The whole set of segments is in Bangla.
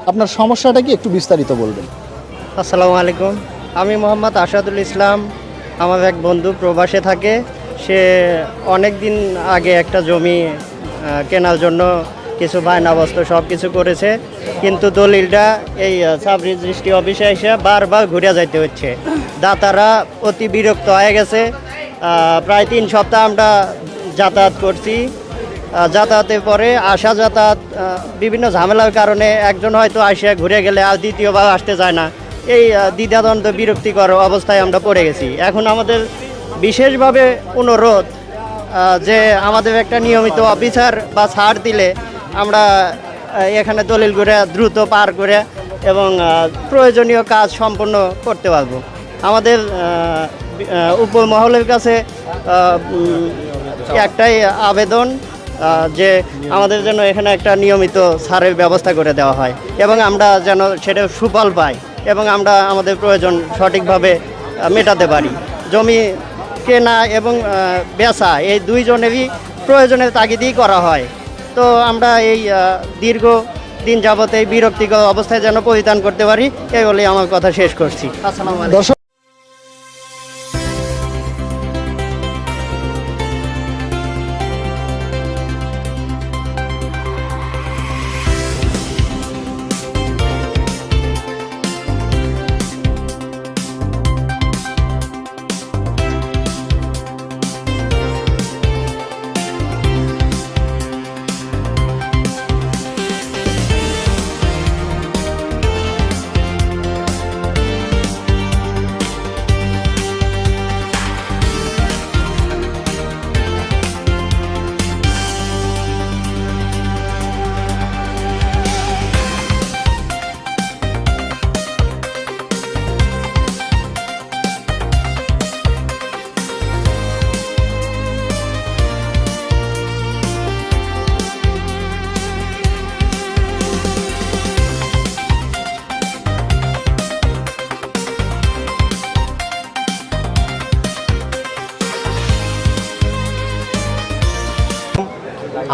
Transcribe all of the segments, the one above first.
আপনার সমস্যাটা কি একটু বিস্তারিত বলবেন? আসসালামু আলাইকুম। আমি মোহাম্মদ আসাদুল ইসলাম। আমার এক বন্ধু প্রবাসে থাকে। সে অনেক দিন আগে একটা জমি কেনার জন্য কিছু বায়নাবস্ত সব কিছু করেছে, কিন্তু দলিলটা এই সাব রেজিস্ট্রি অফিসে এসে বারবার ঘুরে যাইতে হচ্ছে। দাতারা অতি বিরক্ত হয়ে গেছে। প্রায় 3 সপ্তাহ আমরা যাতায়াত করছি। যাতায়াতের পরে আসা যাতায়াত বিভিন্ন ঝামেলার কারণে একজন হয়তো আসিয়া ঘুরে গেলে আর দ্বিতীয়বার আসতে চায় না। এই দ্বিধাদ্বন্দ্ব বিরক্তিকর অবস্থায় আমরা পড়ে গেছি। এখন আমাদের বিশেষভাবে অনুরোধ যে আমাদের একটা নিয়মিত অফিসার বা ছাড় দিলে আমরা এখানে দলিল করে দ্রুত পার করে এবং প্রয়োজনীয় কাজ সম্পন্ন করতে পারবো। আমাদের উপর মহলের কাছে একটাই আবেদন যে আমাদের যেন এখানে একটা নিয়মিত ছাড়ের ব্যবস্থা করে দেওয়া হয় এবং আমরা যেন সেটা সুফল পাই এবং আমরা আমাদের প্রয়োজন সঠিকভাবে মেটাতে পারি। জমি কেনা এবং বেচা এই দুইজনেরই প্রয়োজনের তাগিদেই করা হয়। তো আমরা এই দীর্ঘ দিন যাবত এই বিরক্তিকর অবস্থায় যেন পরিত্রাণ করতে পারি, এই বলে আমার কথা শেষ করছি। আসসালামু আলাইকুম। দর্শক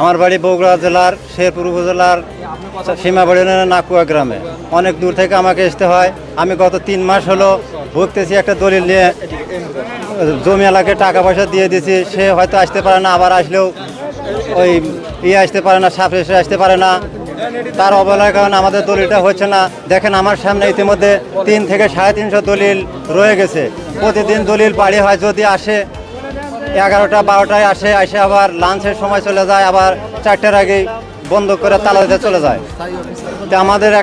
আমার বাড়ি বগুড়া জেলার শেরপুর উপজেলার সীমাবাড়ি নাকুয়া গ্রামে। অনেক দূর থেকে আমাকে আসতে হয়। আমি গত 3 মাস হলো ভুগতেছি একটা দলিল নিয়ে। জমি এলাকায় টাকা পয়সা দিয়ে দিয়েছি, সে হয়তো আসতে পারে না, আবার আসলেও ওই আসতে পারে না, সাপ এসে আসতে পারে না। তার অবহেলার কারণে আমাদের দলিলটা হচ্ছে না। দেখেন আমার সামনে ইতিমধ্যে 3 থেকে 350 দলিল রয়ে গেছে। প্রতিদিন দলিল পাড়ি হয়, যদি আসে 11টা 12টায় আসে আবার লাঞ্চের সময় চলে যায়, আবার 4টার আগেই বন্ধ করে তালা দিতে চলে যায়। তো আমাদের